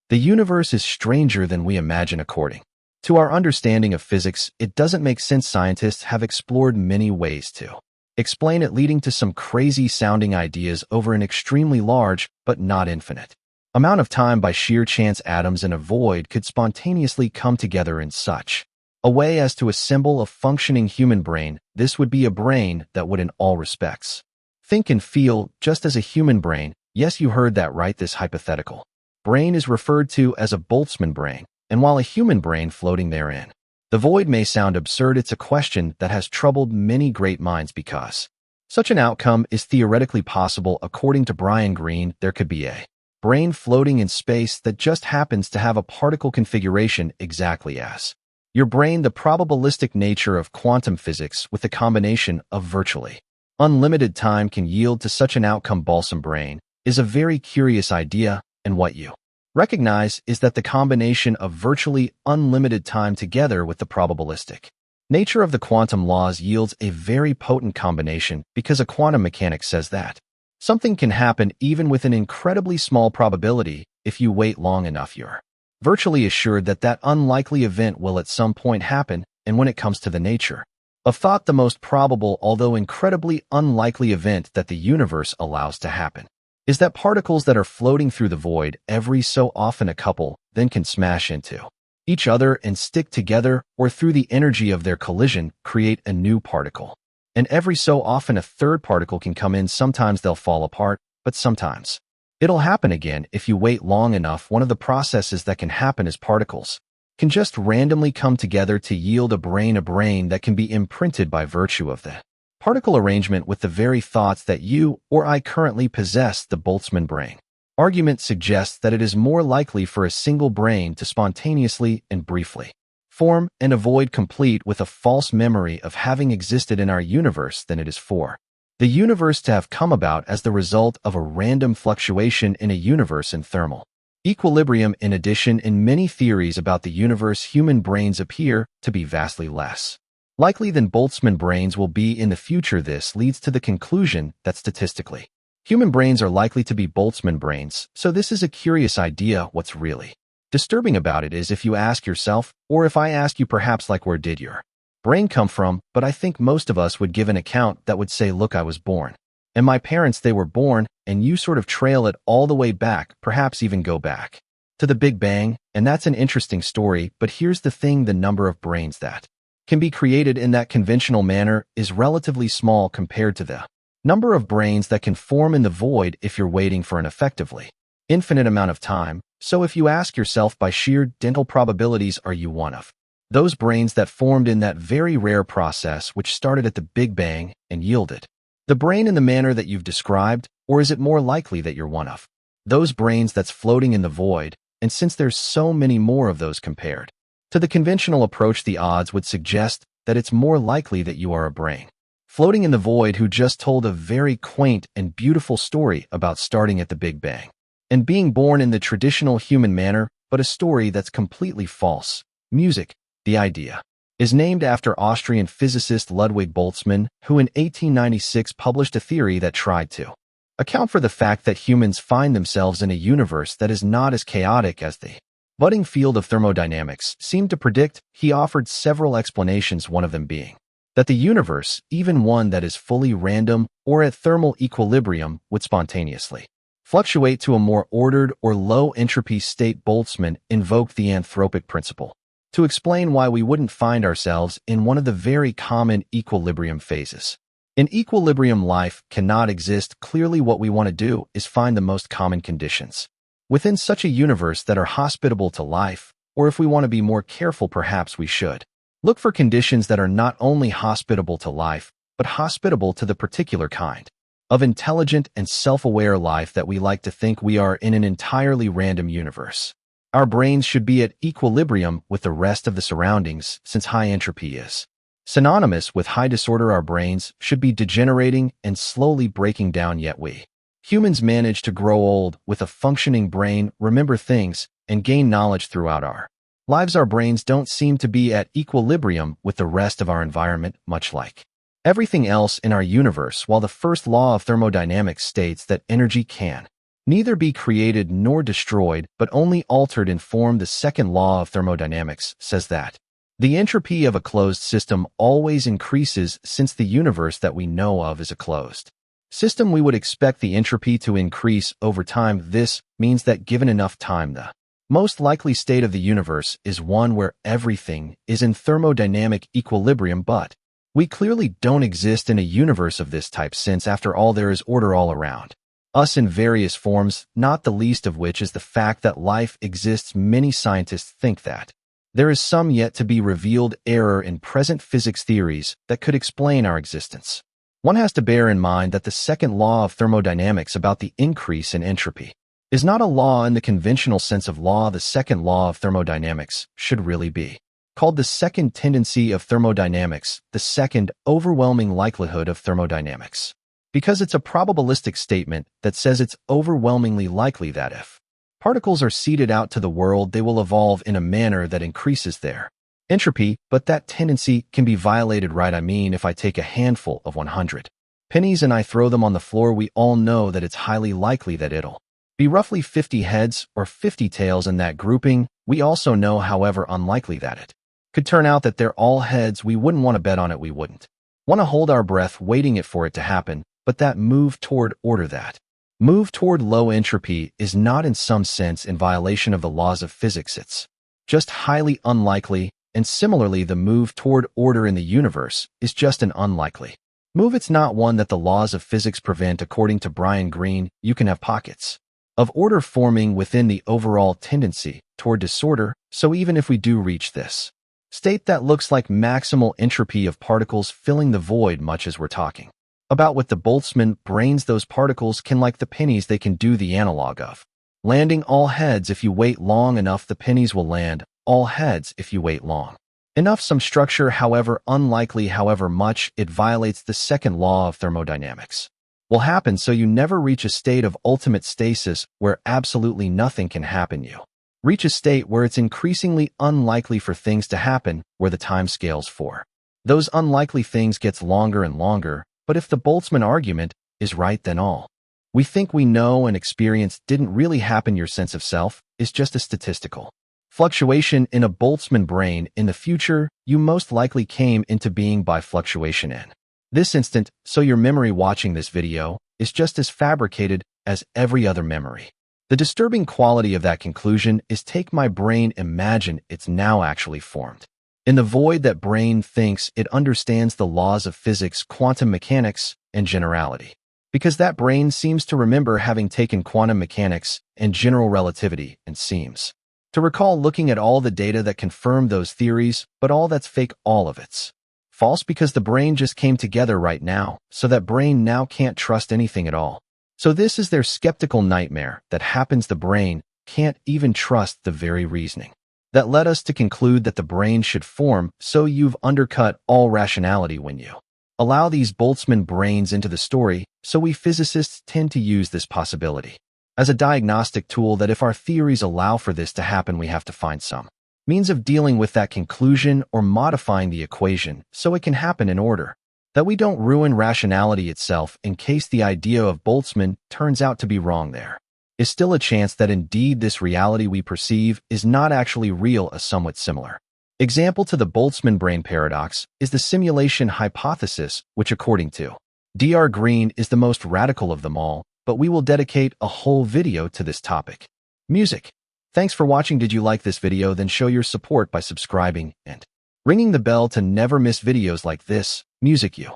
The universe is stranger than we imagine according to our understanding of physics. It doesn't make sense. Scientists have explored many ways to explain it, leading to some crazy-sounding ideas over an extremely large, but not infinite, amount of time. By sheer chance, atoms in a void could spontaneously come together in such a way as to assemble a functioning human brain. This would be a brain that would in all respects think and feel just as a human brain. Yes, you heard that right. This hypothetical brain is referred to as a Boltzmann brain, and while a human brain floating therein, the void may sound absurd, it's a question that has troubled many great minds because such an outcome is theoretically possible. According to Brian Greene, there could be a brain floating in space that just happens to have a particle configuration exactly as your brain. The probabilistic nature of quantum physics with the combination of virtually unlimited time can yield to such an outcome. Boltzmann brain is a very curious idea, and what you recognize is that the combination of virtually unlimited time together with the probabilistic nature of the quantum laws yields a very potent combination, because a quantum mechanics says that something can happen even with an incredibly small probability. If you wait long enough, you're virtually assured that that unlikely event will at some point happen. And when it comes to the nature of thought, the most probable, although incredibly unlikely event that the universe allows to happen is that particles that are floating through the void, every so often a couple, then can smash into each other and stick together, or through the energy of their collision, create a new particle. And every so often a third particle can come in. Sometimes they'll fall apart, but sometimes it'll happen again if you wait long enough. One of the processes that can happen is particles can just randomly come together to yield a brain that can be imprinted by virtue of the particle arrangement with the very thoughts that you or I currently possess. The Boltzmann brain argument suggests that it is more likely for a single brain to spontaneously and briefly form and a void complete with a false memory of having existed in our universe than it is for the universe to have come about as the result of a random fluctuation in a universe in thermal equilibrium. In addition, in many theories about the universe, human brains appear to be vastly less likely than Boltzmann brains will be in the future. This leads to the conclusion that statistically, human brains are likely to be Boltzmann brains. So this is a curious idea. What's really disturbing about it is if you ask yourself, or if I ask you perhaps, like, where did your brain come from? But I think most of us would give an account that would say, look, I was born, and my parents, they were born, and you sort of trail it all the way back, perhaps even go back to the Big Bang. And that's an interesting story. But here's the thing, the number of brains that can be created in that conventional manner is relatively small compared to the number of brains that can form in the void if you're waiting for an effectively infinite amount of time. So if you ask yourself, by sheer dental probabilities, are you one of those brains that formed in that very rare process which started at the Big Bang and yielded the brain in the manner that you've described? Or is it more likely that you're one of those brains that's floating in the void? And since there's so many more of those compared to the conventional approach, the odds would suggest that it's more likely that you are a brain floating in the void who just told a very quaint and beautiful story about starting at the Big Bang and being born in the traditional human manner, but a story that's completely false. Music, the idea, is named after Austrian physicist Ludwig Boltzmann, who in 1896 published a theory that tried to account for the fact that humans find themselves in a universe that is not as chaotic as the budding field of thermodynamics seemed to predict. He offered several explanations, one of them being that the universe, even one that is fully random or at thermal equilibrium, would spontaneously fluctuate to a more ordered or low entropy state. Boltzmann invoked the anthropic principle to explain why we wouldn't find ourselves in one of the very common equilibrium phases. In equilibrium, life cannot exist. Clearly, what we want to do is find the most common conditions within such a universe that are hospitable to life, or if we want to be more careful, perhaps we should look for conditions that are not only hospitable to life, but hospitable to the particular kind of intelligent and self-aware life that we like to think we are in an entirely random universe. Our brains should be at equilibrium with the rest of the surroundings. Since high entropy is synonymous with high disorder, our brains should be degenerating and slowly breaking down, yet we humans manage to grow old with a functioning brain, remember things, and gain knowledge throughout our lives. Our brains don't seem to be at equilibrium with the rest of our environment, much like everything else in our universe. While the first law of thermodynamics states that energy can neither be created nor destroyed, but only altered in form. The second law of thermodynamics says that the entropy of a closed system always increases since the universe that we know of is a closed system. We would expect the entropy to increase over time. This means that given enough time, the most likely state of the universe is one where everything is in thermodynamic equilibrium, but we clearly don't exist in a universe of this type since, after all, there is order all around us in various forms, not the least of which is the fact that life exists. Many scientists think that there is some yet to be revealed error in present physics theories that could explain our existence. One has to bear in mind that the second law of thermodynamics about the increase in entropy is not a law in the conventional sense of law. The second law of thermodynamics should really be called the second tendency of thermodynamics, the second overwhelming likelihood of thermodynamics, because it's a probabilistic statement that says it's overwhelmingly likely that if particles are seeded out to the world, they will evolve in a manner that increases their entropy, but that tendency can be violated, right? I mean, if I take a handful of 100 pennies and I throw them on the floor, we all know that it's highly likely that it'll be roughly 50 heads or 50 tails in that grouping. We also know, however, unlikely that it could turn out that they're all heads. We wouldn't want to bet on it. We wouldn't want to hold our breath waiting for it to happen. But that move toward order, that move toward low entropy, is not in some sense in violation of the laws of physics. It's just highly unlikely, and similarly, the move toward order in the universe is just an unlikely move. It's not one that the laws of physics prevent. According to Brian Greene, you can have pockets of order forming within the overall tendency toward disorder. So even if we do reach this state that looks like maximal entropy of particles filling the void, much as we're talking about with the Boltzmann brains, those particles can, like the pennies, they can do the analog of landing all heads. If you wait long enough, the pennies will land all heads. If you wait long enough, some structure, however unlikely, however much it violates the second law of thermodynamics, will happen. So you never reach a state of ultimate stasis where absolutely nothing can happen. You reach a state where it's increasingly unlikely for things to happen, where the time scales for those unlikely things gets longer and longer. But if the Boltzmann argument is right, then all we think we know and experience didn't really happen. Your sense of self is just a statistical fluctuation in a Boltzmann brain. In the future, you most likely came into being by fluctuation in this instant, so your memory watching this video is just as fabricated as every other memory. The disturbing quality of that conclusion is, take my brain, imagine it's now actually formed in the void. That brain thinks it understands the laws of physics, quantum mechanics, and generality, because that brain seems to remember having taken quantum mechanics and general relativity and seems to recall looking at all the data that confirm those theories. But all that's fake, all of it's false, because the brain just came together right now, so that brain now can't trust anything at all. So this is their skeptical nightmare that happens. The brain can't even trust the very reasoning that led us to conclude that the brain should form. So you've undercut all rationality when you allow these Boltzmann brains into the story. So we physicists tend to use this possibility as a diagnostic tool, that if our theories allow for this to happen, we have to find some means of dealing with that conclusion or modifying the equation so it can happen in order that we don't ruin rationality itself. In case the idea of Boltzmann turns out to be wrong, there is still a chance that indeed this reality we perceive is not actually real. A somewhat similar example to the Boltzmann brain paradox is the simulation hypothesis, which according to Dr. Greene is the most radical of them all, but we will dedicate a whole video to this topic. Music. Thanks for watching. Did you like this video? Then show your support by subscribing and ringing the bell to never miss videos like this. Music you.